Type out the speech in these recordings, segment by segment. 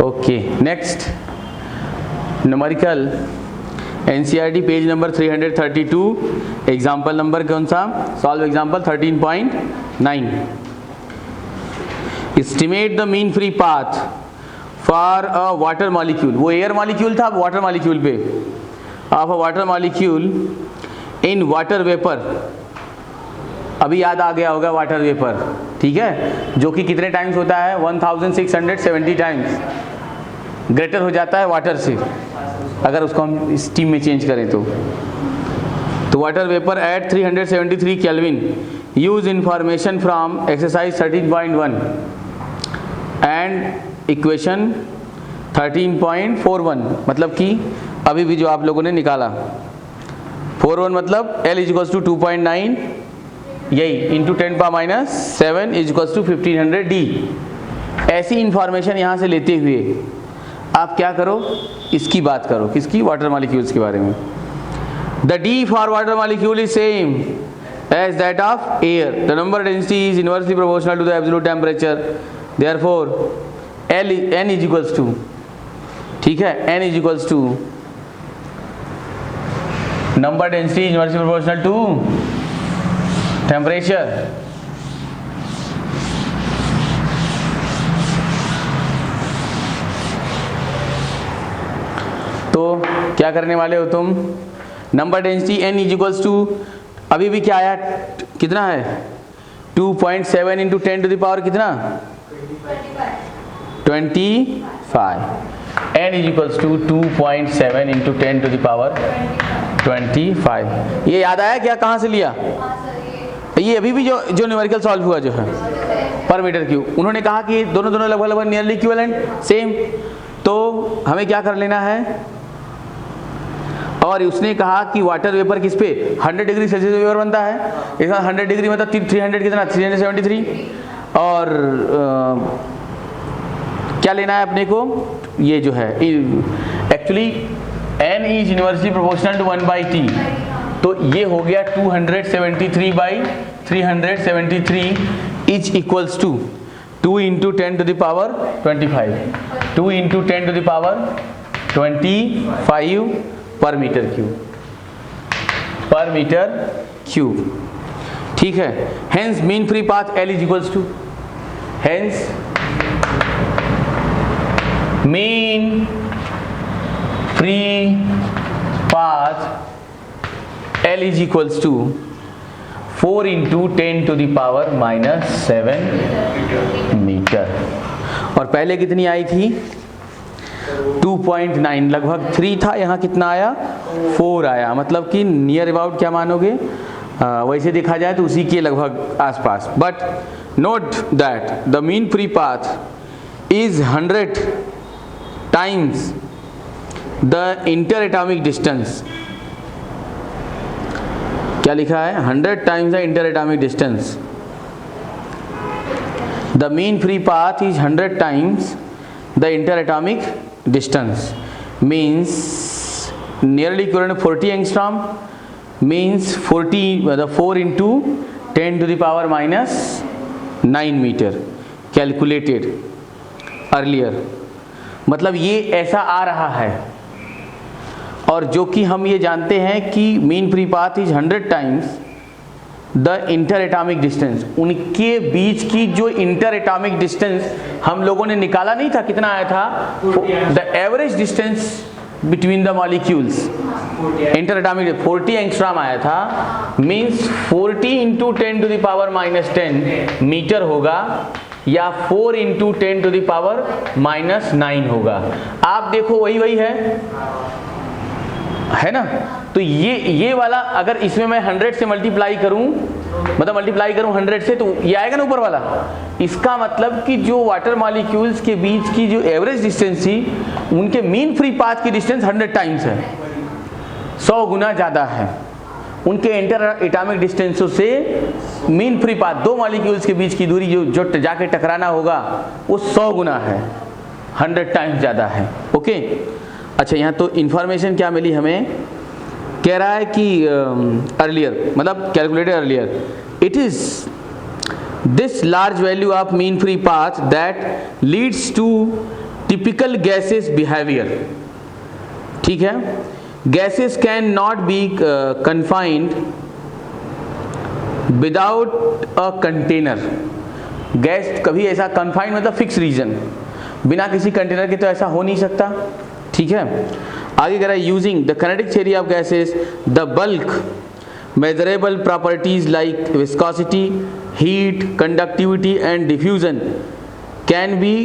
Okay, next numerical NCERT page number 332, example number कौन सा? Solve example 13.9। Estimate the mean free path for a water molecule. वो air molecule था, अब water molecule पे। Of a water molecule in water vapour, अभी याद आ गया होगा वाटर वेपर, ठीक है, जो कि कितने टाइम्स होता है? 1670 टाइम्स ग्रेटर हो जाता है वाटर से, अगर उसको हम स्टीम में चेंज करें तो water vapour eight 373 kelvin. Use information from exercise 13.1 and equation 13.41, मतलब कि अभी भी जो आप लोगों ने निकाला 41 मतलब L इज इक्वल्स टू 2.9 यही into 10⁻⁷ is equals to 1500 D। ऐसी इंफॉर्मेशन यहाँ से लेते हुए आप क्या करो, इसकी बात करो, किसकी? वाटर मॉलिक्यूल्स के बारे में। The D for water molecule is same as that of air. The number density is inversely proportional to the absolute temperature, therefore n is equals to, ठीक है, n is equals to number density inversely proportional to temperature. तो क्या करने वाले हो तुम? Number density n is equals to, अभी भी क्या आया, कितना है? 2.7 इंटू 10 टू द पावर कितना? 25। n is equals to 2.7 into 10 to the power 25। ये याद आया क्या, कहाँ से लिया? ये अभी भी जो न्यूमेरिकल सॉल्व हुआ जो है पर मीटर क्यूब, उन्होंने कहा कि दोनों लगभग नियरली इक्विवेलेंट, सेम। तो हमें क्या कर लेना है, और उसने कहा कि वाटर वेपर किस पे? 100 डिग्री सेल्सियस वेपर बनता है। इसका 100 डिग्री मतलब 300 कितना? 373। और क्या लेना है अपने को? ये जो है actually n is inversely proportional to 1/t, तो ये हो गया 273/373 is equals to 2 into 10 to the power 25, 2 into 10 to the power 25 per metre cube, ठीक है। Hence mean free path L is equals to, hence mean free path L is equals to 4 into 10 to the power -7 metre. और पहले कितनी आई थी? 2.9, लगभग 3 था, यहाँ कितना आया? 4 आया, मतलब कि नियर अबाउट क्या मानोगे, वैसे देखा जाए तो उसी के लगभग आसपास। But note that the mean free path is 100 times the inter atomic distance. क्या लिखा है? 100 times the inter atomic distance. The mean free path is 100 times the inter atomic distance, means nearly equivalent to 40 angstrom, means 4 into 10 to the power -9 meter calculated earlier। मतलब ये ऐसा आ रहा है, और जो कि हम ये जानते हैं कि mean free path is 100 times the inter atomic distance. उनके बीच की जो इंटर एटॉमिक डिस्टेंस हम लोगों ने निकाला नहीं था, कितना आया था? The average distance between the molecules inter atomic 40 angstrom आया था, means 40 into 10 to the power -10 metre होगा, या 4 इंटू 10 टू द पावर -9 होगा। आप देखो वही है ना। तो ये वाला अगर इसमें मैं 100 से मल्टीप्लाई करूं, मतलब मल्टीप्लाई करूं 100 से, तो ये आएगा ना ऊपर वाला। इसका मतलब कि जो वाटर मॉलिक्यूल्स के बीच की जो एवरेज डिस्टेंस थी, उनके मीन फ्री पाथ की डिस्टेंस 100 टाइम्स है, 100 गुना ज़्यादा है। उनके इंटर एटॉमिक डिस्टेंसों से मीन फ्री पाथ, दो मॉलिक्यूल्स के बीच की दूरी जो जाके टकराना होगा, वो 100 गुना है, 100 टाइम्स ज़्यादा है। ओके, अच्छा, यहाँ तो इन्फॉर्मेशन क्या मिली हमें? कह रहा है कि अर्लियर, मतलब calculated earlier, it is this large value of mean free path that leads to typical gases behaviour, ठीक है। Gases can not be confined without a container. Gas कभी ऐसा कन्फाइंड मतलब फिक्स रीजन, बिना किसी कंटेनर के तो ऐसा हो नहीं सकता, ठीक है। आगे कह रहा है using the kinetic theory of gases the bulk measurable properties like viscosity, heat, conductivity and diffusion can be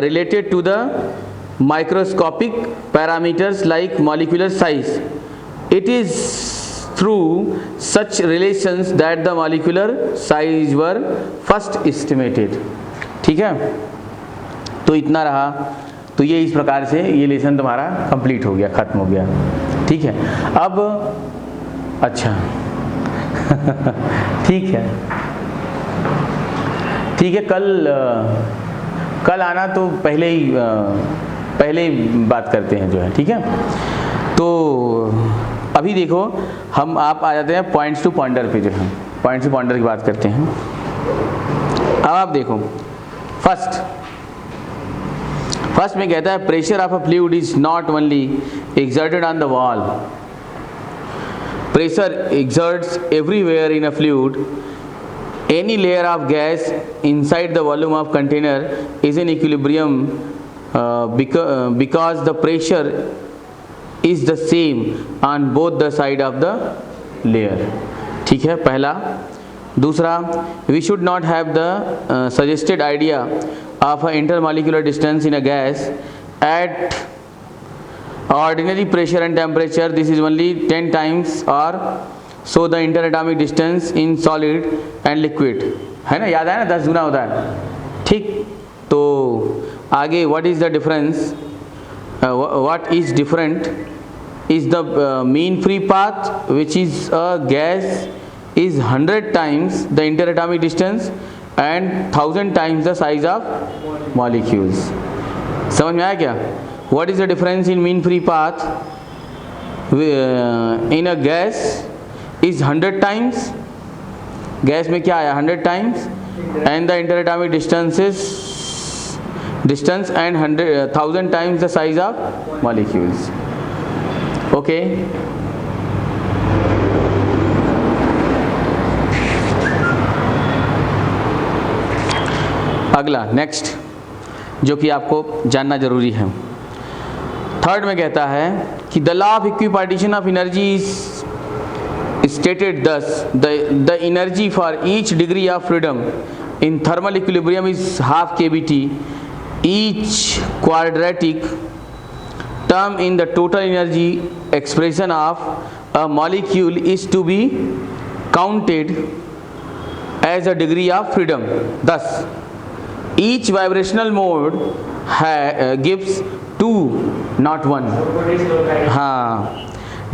related to the microscopic parameters like molecular size. It is through such relations that the molecular size were first estimated. ठीक है, तो इतना रहा। तो ये इस प्रकार से ये लेसन तुम्हारा कंप्लीट हो गया, खत्म हो गया, ठीक है। अब अच्छा ठीक है, ठीक है। कल आना तो पहले ही बात करते हैं जो है, ठीक है। तो अभी देखो हम आप आ जाते हैं पॉइंट्स टू पॉन्डर पे, जो है पॉइंट्स टू पॉन्डर की बात करते हैं। अब आप देखो फर्स्ट में कहता है pressure of a fluid is not only exerted on the wall, pressure exerts everywhere in a fluid. Any layer of gas inside the volume of container is in equilibrium because the pressure is the same on both the side of the layer, ठीक है, पहला। दूसरा, we should not have the suggested idea of a intermolecular distance in a gas at ordinary pressure and temperature. This is only 10 times or so the interatomic distance in solid and liquid, है ना, याद है ना, 10 गुना होता है, ठीक। तो आगे what is the difference, what is different is the mean free path which is a gas is 100 times the interatomic distance and 1000 times the size of molecules। समझ में आया क्या? What is the difference in mean free path in a gas is 100 times, gas में क्या आया 100 times, and the interatomic distance and 1000 times the size of molecules, okay। अगला next जो कि आपको जानना जरूरी है, थर्ड में कहता है कि the law of equipartition of energy stated thus, the energy for each degree of freedom in thermal equilibrium is half kBT. Each quadratic term in the total energy expression of a molecule is to be counted as a degree of freedom. Thus, each vibrational mode gives 2, not 1. हाँ,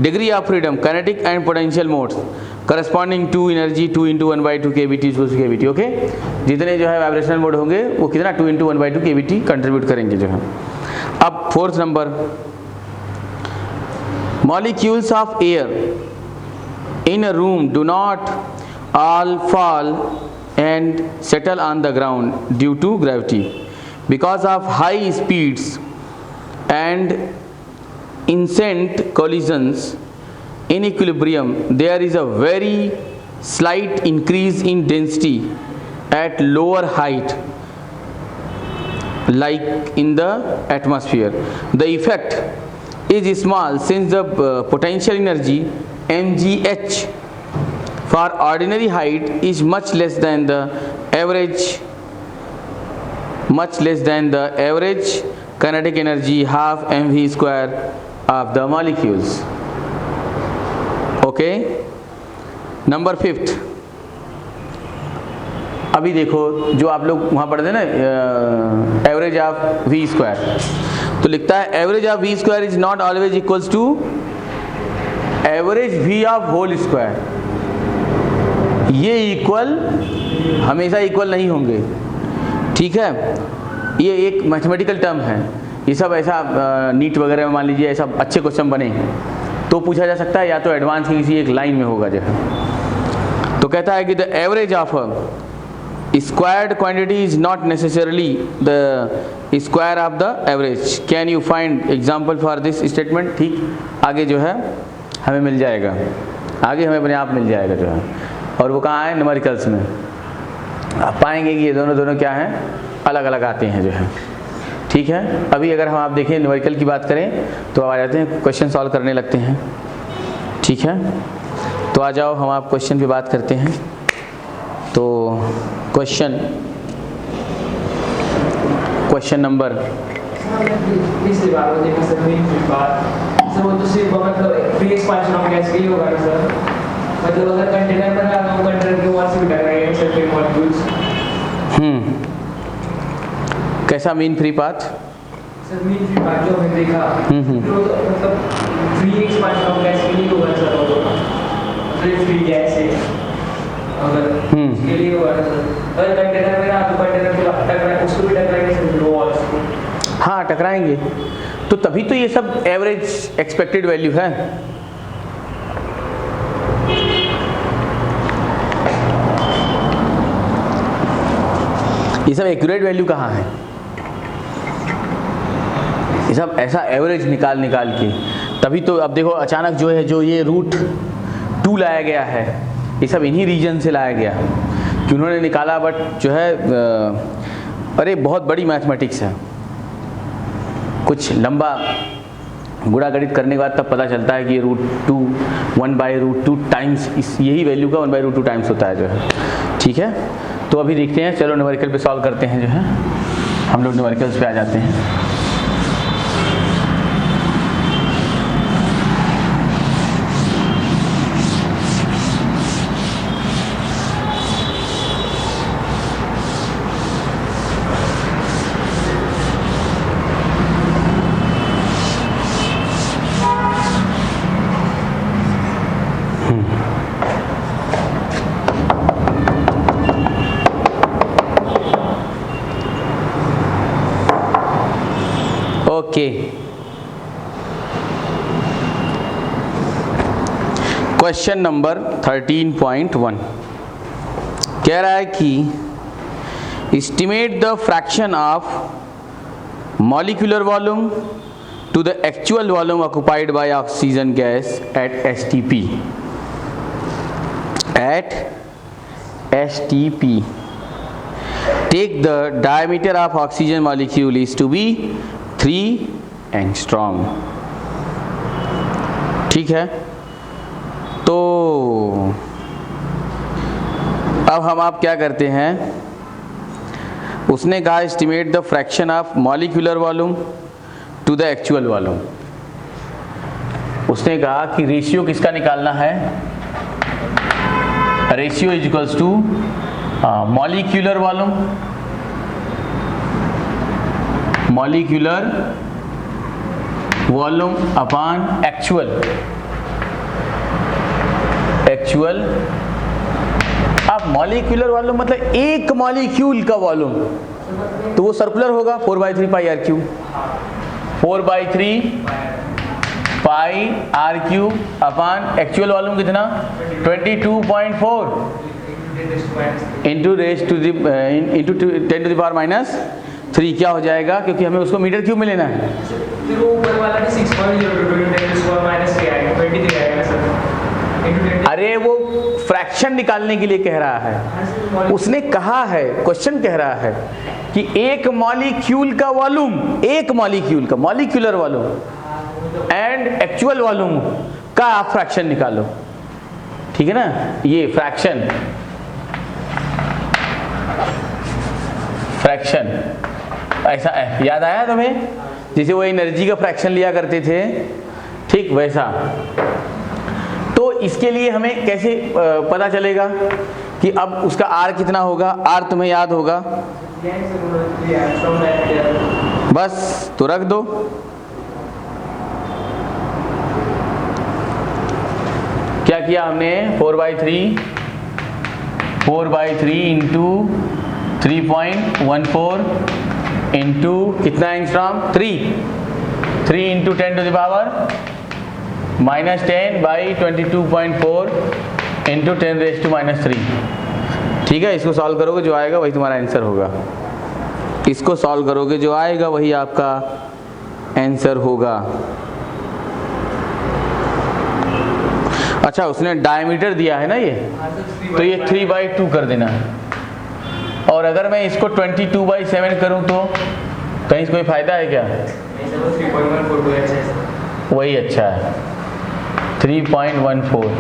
degree of freedom, kinetic and potential modes corresponding to energy 2 into 1 by 2 kBT equals to kBT, okay. जितने जो है vibrational mode होंगे वो कितना 2 into 1 by 2 kBT contribute करेंगे जो है। अब fourth number, molecules of air in a room do not all fall and settle on the ground due to gravity because of high speeds and incent collisions in equilibrium. There is a very slight increase in density at lower height like in the atmosphere. The effect is small since the potential energy mgh for ordinary height is much less than the average kinetic energy half mv square of the molecules, okay। Number fifth, अभी देखो जो आप लोग वहाँ पढ़ते हैं ना average of V square, तो लिखता है average of V square is not always equals to average V of whole square. ये इक्वल हमेशा इक्वल नहीं होंगे, ठीक है। ये एक मैथमेटिकल टर्म है, ये सब ऐसा नीट वगैरह में मान लीजिए ऐसा अच्छे क्वेश्चन बने तो पूछा जा सकता है, या तो एडवांस की किसी एक लाइन में होगा जो है। तो कहता है कि the average of squared quantity is not necessarily the square of the average. Can you find example for this statement. ठीक, आगे जो है हमें मिल जाएगा, आगे हमें अपने आप मिल जाएगा जो है, और वो कहाँ है, न्यूमेरिकल्स में। आप पाएंगे कि ये दोनों क्या हैं, अलग अलग आते हैं जो है। ठीक है, अभी अगर हम आप देखें न्यूमेरिकल की बात करें तो आ जाते हैं क्वेश्चन सॉल्व करने लगते हैं। ठीक है, तो आ जाओ हम आप क्वेश्चन पे बात करते हैं। तो क्वेश्चन नंबर मतलब अगर कंटेनर बना तो कंटेनर के वॉल से भी टकराएंगे सल्फेट मॉलिक्यूल्स। कैसा mean free path? Sir mean free path जो हमने देखा तो मतलब फ्री एक्सपांशन ऑफ गैस के लिए होगा सर, वो तो फ्री गैस है अगर इसके लिए होगा सर। अगर कंटेनर में ना तो कंटेनर को टकराए, उसको भी टकराएंगे सर वॉल्स को। हाँ टकराएंगे, तो तभी तो ये सब एवरेज एक्सपेक्टेड वैल्यू है। ये सब एक्यूरेट वैल्यू कहाँ है? ये सब ऐसा एवरेज निकाल के, तभी तो अब देखो अचानक जो है, जो ये रूट 2 लाया गया है, ये सब इन्हीं रीजन से लाया गया कि उन्होंने निकाला, बट जो है अरे बहुत बड़ी मैथमेटिक्स है। कुछ लंबा गुणा गणित करने के बाद तब पता चलता है कि ये √2 1/√2 टाइम्स यही वैल्यू का 1/√2 टाइम्स होता है जो है। ठीक है, तो अभी देखते हैं, चलो न्यूमेरिकल पे सॉल्व करते हैं जो है। हम लोग न्यूमेरिकल्स पे आ जाते हैं। ओके, क्वेश्चन नंबर 13.1 कह रहा है कि estimate the fraction of molecular volume to the actual volume occupied by oxygen gas at STP। At STP, take the diameter of oxygen molecule is to be 3 angstrom। ठीक है, तो अब हम आप क्या करते हैं, उसने कहा estimate the fraction of molecular volume to the actual volume. उसने कहा कि रेशियो किसका निकालना है, ratio is equals to molecular volume, molecular volume upon actual. अब मॉलिक्यूलर वॉल्यूम मतलब एक मॉलिक्यूल का वॉल्यूम, तो वो सर्कुलर होगा 4/3 pi r cube, 4/3 pi r cube upon actual volume कितना 22.4 इंटू 10 to the power -3 क्या हो जाएगा, क्योंकि हमें उसको मीटर क्यूब में लेना है। फिर वो ऊपर वाला भी 6.02 10 to the power -3 आएगा, 23 आएगा सर। अरे वो फ्रैक्शन निकालने के लिए कह रहा है, उसने कहा है, क्वेश्चन कह रहा है कि एक मॉलिक्यूल का वॉल्यूम, एक मॉलिक्यूल का molecular volume and actual volume का आप फ्रैक्शन निकालो। ठीक है ना, ये फ्रैक्शन ऐसा याद आया तुम्हें, जैसे वो एनर्जी का फ्रैक्शन लिया करते थे, ठीक वैसा। तो इसके लिए हमें कैसे पता चलेगा कि अब उसका R कितना होगा, R तुम्हें याद होगा, बस तो रख दो। क्या किया हमने, 4/3 इंटू 3.14 इंटू कितना angstrom 3 into 10 to the power -10/22.4 into 10⁻³ -3। ठीक है, इसको सॉल्व करोगे जो आएगा वही तुम्हारा आंसर होगा। इसको सॉल्व करोगे जो आएगा वही आपका आंसर होगा। अच्छा, उसने डायमीटर दिया है ना ये, तो ये 3/2 कर देना है। और अगर मैं इसको 22/7 करूं तो कहीं कोई फायदा है क्या? 3.142 वही अच्छा है, 3.14।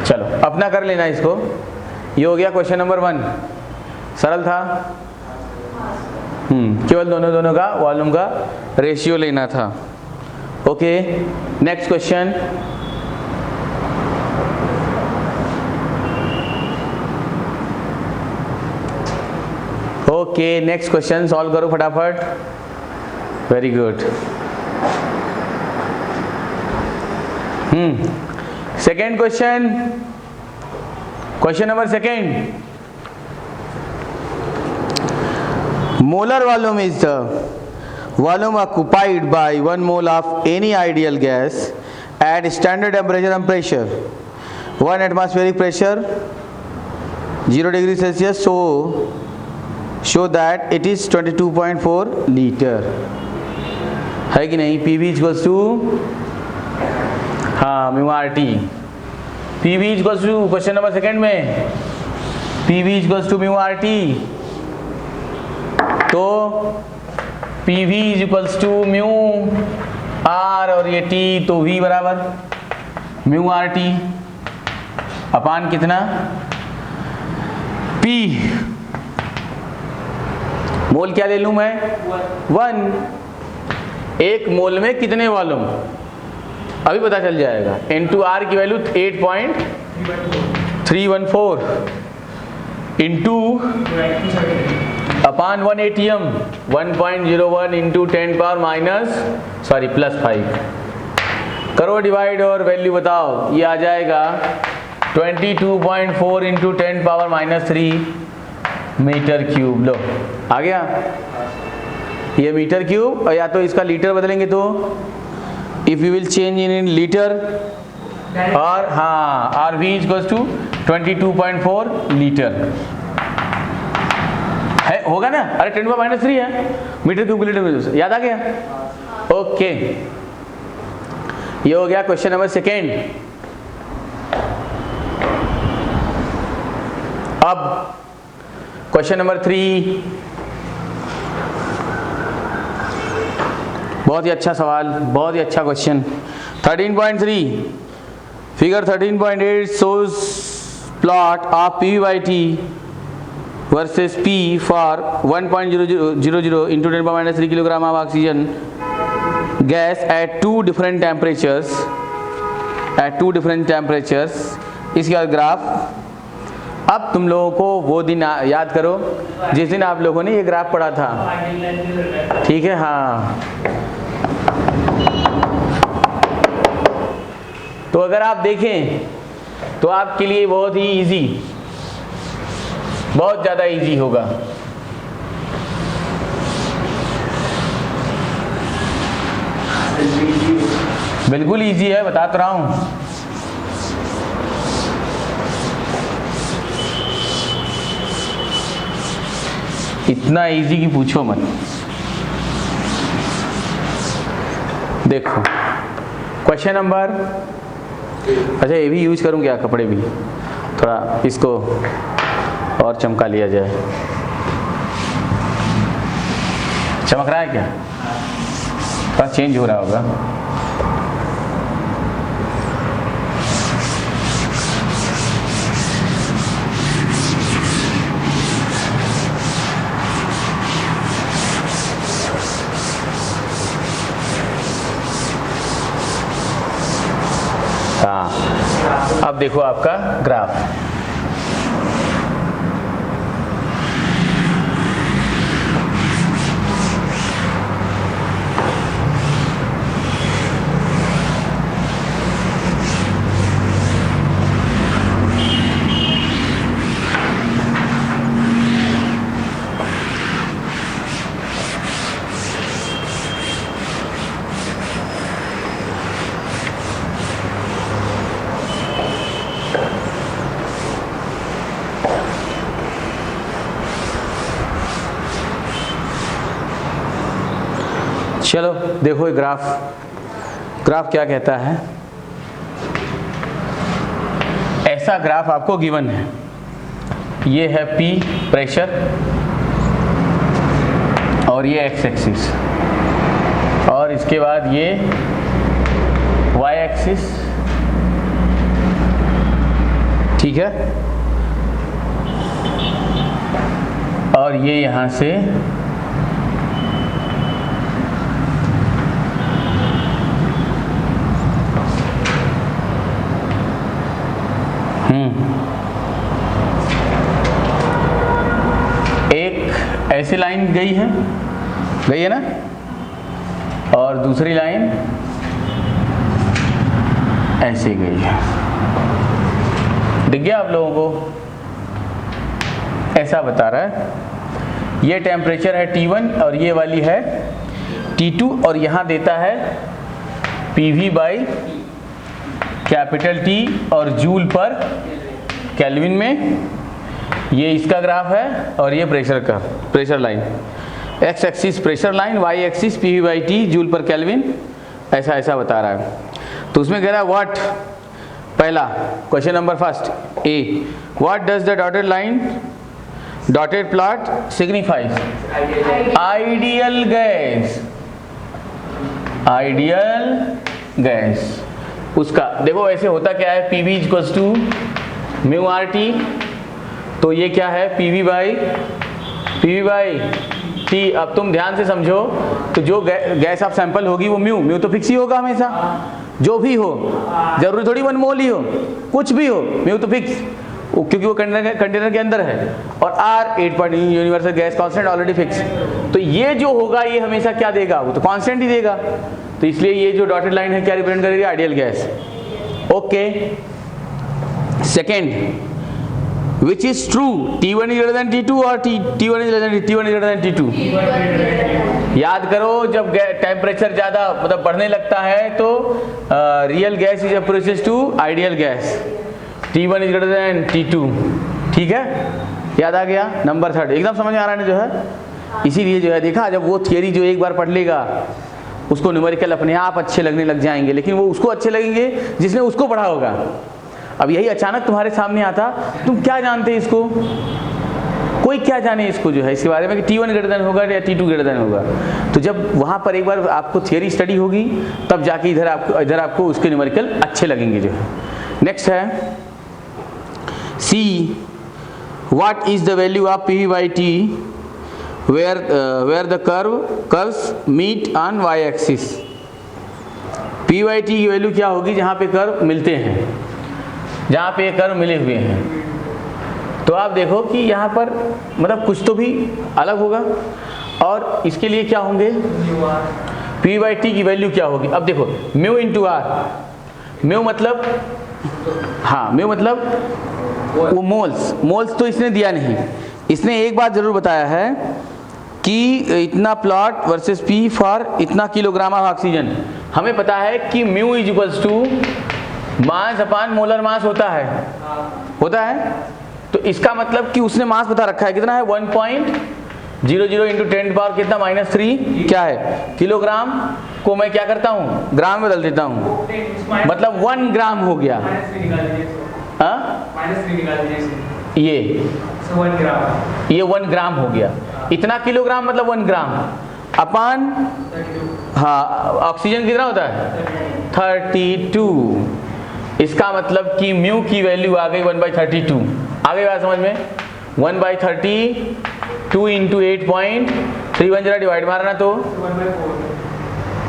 चलो अपना कर लेना इसको। ये हो गया क्वेश्चन नंबर 1, सरल था। केवल दोनों का वॉल्यूम का रेशियो लेना था। Okay, next question. Okay, next question solve करो फटाफट। Very good. Second question, question number second. Molar volume is the volume occupied by 1 mole of any ideal gas at standard temperature and pressure. 1 atmospheric pressure 0 degree Celsius, so show that it is 22.4 liter। है कि नहीं? PV equals to mu R T. PV equals to question number second में PV equals to mu R T, तो PV is equals to mu R और ये T, तो V बराबर mu R T upon कितना P। मोल क्या ले लूं मैं? 1। एक मोल में कितने वॉल्यूम अभी पता चल जाएगा। इनटू R की वैल्यू 8.314 इंटू अपान 1 ATM 1.01 इंटू 10 पावर +5 करो डिवाइड और वैल्यू बताओ। ये आ जाएगा 22.4 इंटू 10 पावर -3 मीटर क्यूब। लो आ गया ये मीटर क्यूब, और या तो इसका लीटर बदलेंगे तो if you will change in litre, और r v equals to 22.4 litre है, होगा ना? अरे 10 पावर -3 है, मीटर क्यूब लीटर में, याद आ गया? ओके, ये हो गया क्वेश्चन नंबर सेकेंड। अब क्वेश्चन नंबर 3, बहुत ही अच्छा सवाल, बहुत ही अच्छा question. 13.3 figure 13.8 shows plot of PV/T versus P for 1.000 into 10 power -3 kilogram of oxygen gas at two different temperatures, इसके बाद ग्राफ। अब तुम लोगों को वो दिन याद करो जिस दिन आप लोगों ने ये ग्राफ पढ़ा था, ठीक है? हाँ, तो अगर आप देखें तो आपके लिए बहुत ही इजी, बहुत ज़्यादा इजी होगा। बिल्कुल इजी है, बता तो रहा हूँ। इतना इजी कि पूछो मत। देखो क्वेश्चन नंबर, अच्छा ये भी यूज करूँ क्या? कपड़े भी थोड़ा इसको और चमका लिया जाए। चमक रहा है क्या? थोड़ा चेंज हो रहा होगा। हाँ, अब देखो आपका ग्राफ। चलो देखो ये ग्राफ क्या कहता है। ऐसा ग्राफ आपको गिवन है, ये है P प्रेशर और ये एक्स एक्सिस, और इसके बाद ये वाई एक्सिस, ठीक है, और ये यहां से एक ऐसी लाइन गई है ना, और दूसरी लाइन ऐसे गई है। दिख गया आप लोगों को? ऐसा बता रहा है ये टेम्परेचर है T1 और ये वाली है T2, और यहाँ देता है PV बाई कैपिटल T और जूल पर केल्विन में। ये इसका ग्राफ है और ये pressure line, X axis pressure line, Y axis PV by T joule per kelvin, ऐसा बता रहा है। तो उसमें कह रहा है व्हाट, पहला question number first A, what does the dotted line dotted plot signifies? Ideal gas. उसका देखो ऐसे होता क्या है, PV equals to mu RT, तो ये क्या है PV बाई T। अब तुम ध्यान से समझो, तो जो गैस आप सैंपल होगी वो म्यू तो फिक्स ही होगा हमेशा, जो भी हो, जरूरी थोड़ी 1 मोल ही हो, कुछ भी हो, म्यू तो फिक्स, क्योंकि वो कंटेनर के अंदर है, और R 8 universal gas constant already fix. तो ये जो होगा ये हमेशा क्या देगा, वो तो कांस्टेंट ही देगा। तो इसलिए ये जो डॉटेड लाइन है क्या रिप्रेजेंट करेगी? Ideal gas. Okay, second, which is true, T1 is greater than T2 और T1 is greater than T2? याद करो, जब टेम्परेचर ज़्यादा मतलब बढ़ने लगता है तो real gas is approaches to ideal gas, T1 is greater than T2, ठीक है, याद आ गया। नंबर थर्ड एकदम समझ में आ रहा है ना जो है, इसीलिए जो है देखा, जब वो थियरी जो एक बार पढ़ लेगा उसको न्यूमेरिकल अपने आप अच्छे लगने लग जाएंगे, लेकिन वो उसको अच्छे लगेंगे जिसने उसको पढ़ा होगा। अब यही अचानक तुम्हारे सामने आता, तुम क्या जानते इसको, कोई क्या जाने इसको जो है इसके बारे में कि T1 ग्रेटर देन होगा या T2 ग्रेटर देन होगा। तो जब वहाँ पर एक बार आपको थियरी स्टडी होगी तब जाके इधर आपको उसके न्यूमेरिकल अच्छे लगेंगे जो है। नेक्स्ट है C, what is the value of PV by T where the curves meet on y axis? PV by T की वैल्यू क्या होगी जहाँ पे कर्व मिलते हैं, जहाँ पे कर्व मिले हुए हैं। तो आप देखो कि यहाँ पर मतलब कुछ तो भी अलग होगा, और इसके लिए क्या होंगे, PV बाई T की वैल्यू क्या होगी। अब देखो म्यू इंटू आर, म्यू मतलब, हाँ म्यू मतलब वो मोल्स तो इसने दिया नहीं। इसने एक बात जरूर बताया है कि इतना प्लॉट वर्सेस P फॉर इतना किलोग्राम ऑफ ऑक्सीजन। हमें पता है कि mu is equals to mass upon molar mass होता है। तो इसका मतलब कि उसने मास बता रखा है कितना है, 1.00 इंटू 10 कितना -3 क्या है किलोग्राम, को मैं क्या करता हूँ ग्राम में बदल देता हूँ, मतलब 1 ग्राम हो गया। ये 1 ग्राम हो गया। इतना किलोग्राम मतलब 1 ग्राम अपॉन, हाँ ऑक्सीजन कितना होता है 32। इसका मतलब कि म्यू की वैल्यू आ गई 1/32। आ गई बात समझ में, 1/32 इंटू 8.31 जरा डिवाइड मारना तो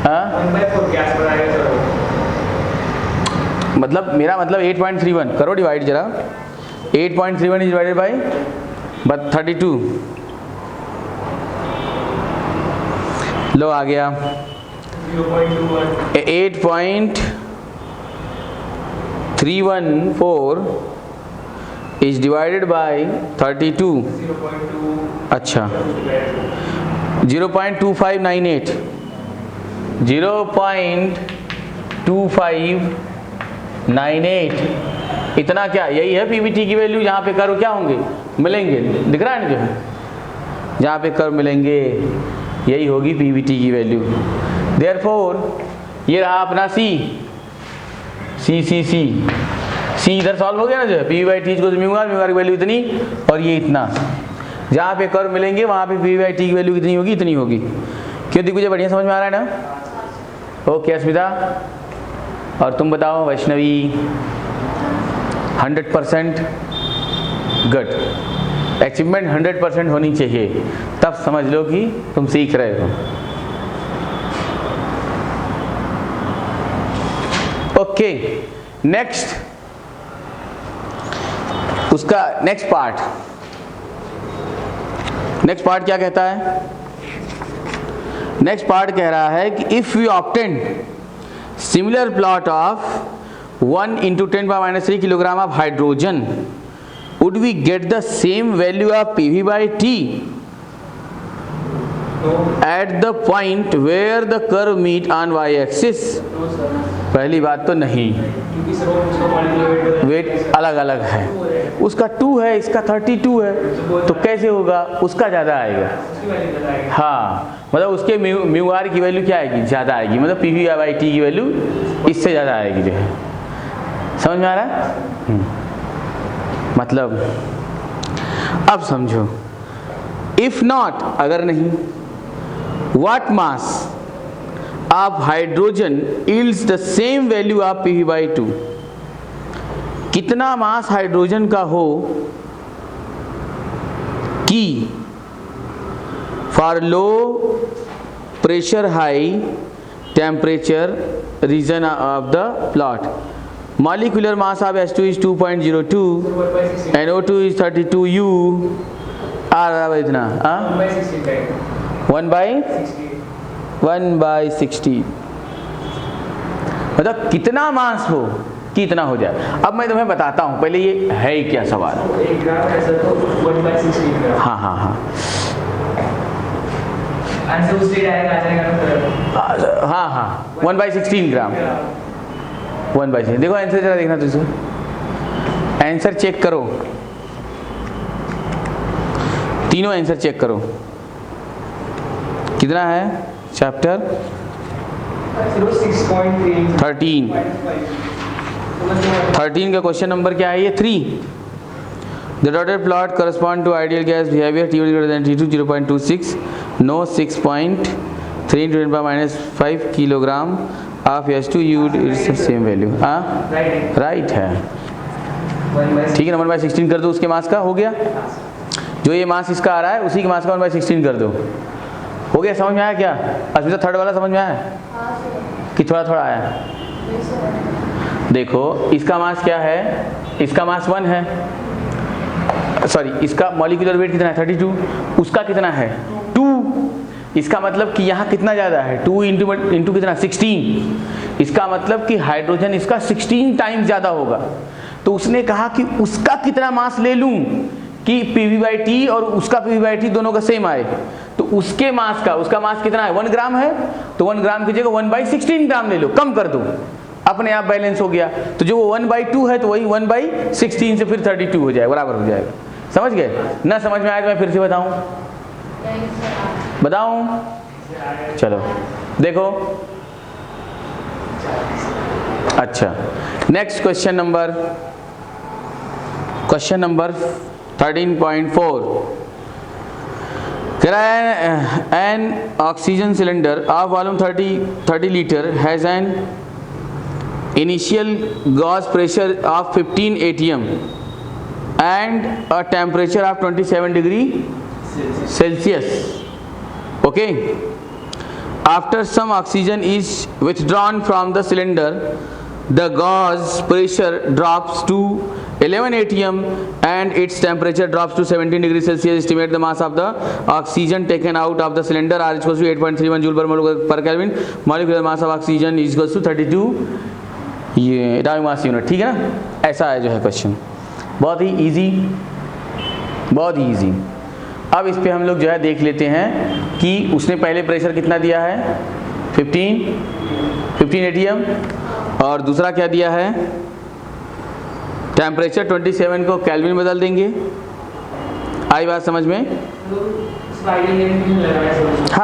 1/4 गैस मतलब मेरा मतलब 8.31 करो डिवाइड जरा, 8.31 इज डिवाइडेड बाई 32, लो आ गया 8.314 is divided by 32, अच्छा 0.2598 इतना क्या, यही है PVT की वैल्यू। जहाँ पे कर्व क्या होंगे मिलेंगे, दिख रहा है ना जो है, जहाँ पे कर्व मिलेंगे यही होगी पीवीटी की वैल्यू। देयरफॉर ये रहा अपना सी इधर सॉल्व हो गया ना, जो है पी/टी इज म्यू आर की वैल्यू इतनी और ये इतना। जहाँ पे कर्व मिलेंगे वहाँ पे पी/टी की वैल्यू कितनी होगी, इतनी होगी। क्यों दिग्विजय, बढ़िया समझ में आ रहा है ना? ओके अस्मिता, और तुम बताओ वैष्णवी? 100% गुड। अचीवमेंट 100% होनी चाहिए, तब समझ लो कि तुम सीख रहे हो। ओके नेक्स्ट, उसका नेक्स्ट पार्ट क्या कहता है? नेक्स्ट पार्ट कह रहा है कि if we obtain similar plot of 1 × 10⁻³ kilogram of hydrogen, would we get the same value of PV/T at the point where the curve meet on y-axis? पहली बात तो नहीं, वेट अलग अलग है, उसका 2 है, इसका 32 है, तो कैसे होगा? उसका ज़्यादा आएगा। हाँ, मतलब उसके म्यू आर की वैल्यू क्या आएगी? ज़्यादा आएगी, मतलब PV/T की वैल्यू इससे ज़्यादा आएगी जो है। समझ में आ रहा है? मतलब अब समझो, इफ नॉट, अगर नहीं, what mass of hydrogen yields the same value of PV/2, कितना मास हाइड्रोजन का हो कि for low pressure high temperature region of the plot, molecular mass of H2 is 2.02, NO2 is 32 U, और इतना 1/60, मतलब कितना मास हो कि इतना हो जाए। अब मैं तुम्हें बताता हूँ, पहले ये है क्या सवाल। हाँ हाँ 1/16 ग्राम, 1/16। देखो आंसर जरा देखना, तुझे आंसर चेक करो, तीनों आंसर चेक करो कितना है। चैप्टर 13 का क्वेश्चन नंबर क्या है? ये 3। The dotted plot correspond to ideal gas behavior T1 greater than T2 0.26, no 6.3 × 10⁻⁵ kilogram of H2 U it's same value. Right है, ठीक है ना। 1/16 कर दो, उसके मास का हो गया, जो ये मास इसका आ रहा है उसी के मास का 1/16 कर दो, हो गया। समझ में आया क्या? अस्मिता थर्ड वाला समझ में आया कि थोड़ा थोड़ा आया? देखो इसका मास क्या है, इसका मास 1 है, सॉरी इसका मॉलिक्यूलर वेट कितना है? 32, उसका कितना है? 2। इसका मतलब कि यहाँ कितना ज़्यादा है? 2 इंटू कितना? 16। इसका मतलब कि हाइड्रोजन इसका 16 टाइम्स ज़्यादा होगा। तो उसने कहा कि उसका कितना मास ले लूँ कि PV/T और उसका PV/T दोनों का सेम आए। तो उसके मास का, उसका मास कितना है? 1 ग्राम है, तो 1 ग्राम की जगह 1/16 ग्राम ले लो, कम कर दो, अपने आप बैलेंस हो गया। तो जो 1/2 है तो वही 1/16 से फिर 32 हो जाएगा, बराबर हो जाएगा। समझ गए ना? समझ में आया तो मैं फिर से बताऊं? चलो देखो, अच्छा नेक्स्ट क्वेश्चन नंबर 13.4 कह रहा है N oxygen cylinder of volume 30 litre has an initial Gauss pressure of 15 atm and a temperature of 27 degree Celsius. Okay. After some oxygen is withdrawn from the cylinder, the gas pressure drops to 11 atm and its temperature drops to 17 degree Celsius. Estimate the mass of the oxygen taken out of the cylinder. R is equal to 8.31 joule per Kelvin. Molecular mass of oxygen is equal to 32 ये atomic mass unit. ठीक है ना? ऐसा है जो है question, बहुत ही easy, बहुत ही इजी। अब इस पे हम लोग जो है देख लेते हैं कि उसने पहले प्रेशर कितना दिया है? 15 atm, और दूसरा क्या दिया है? टेम्परेचर 27 को केल्विन में बदल देंगे। आई बात समझ में? हाँ।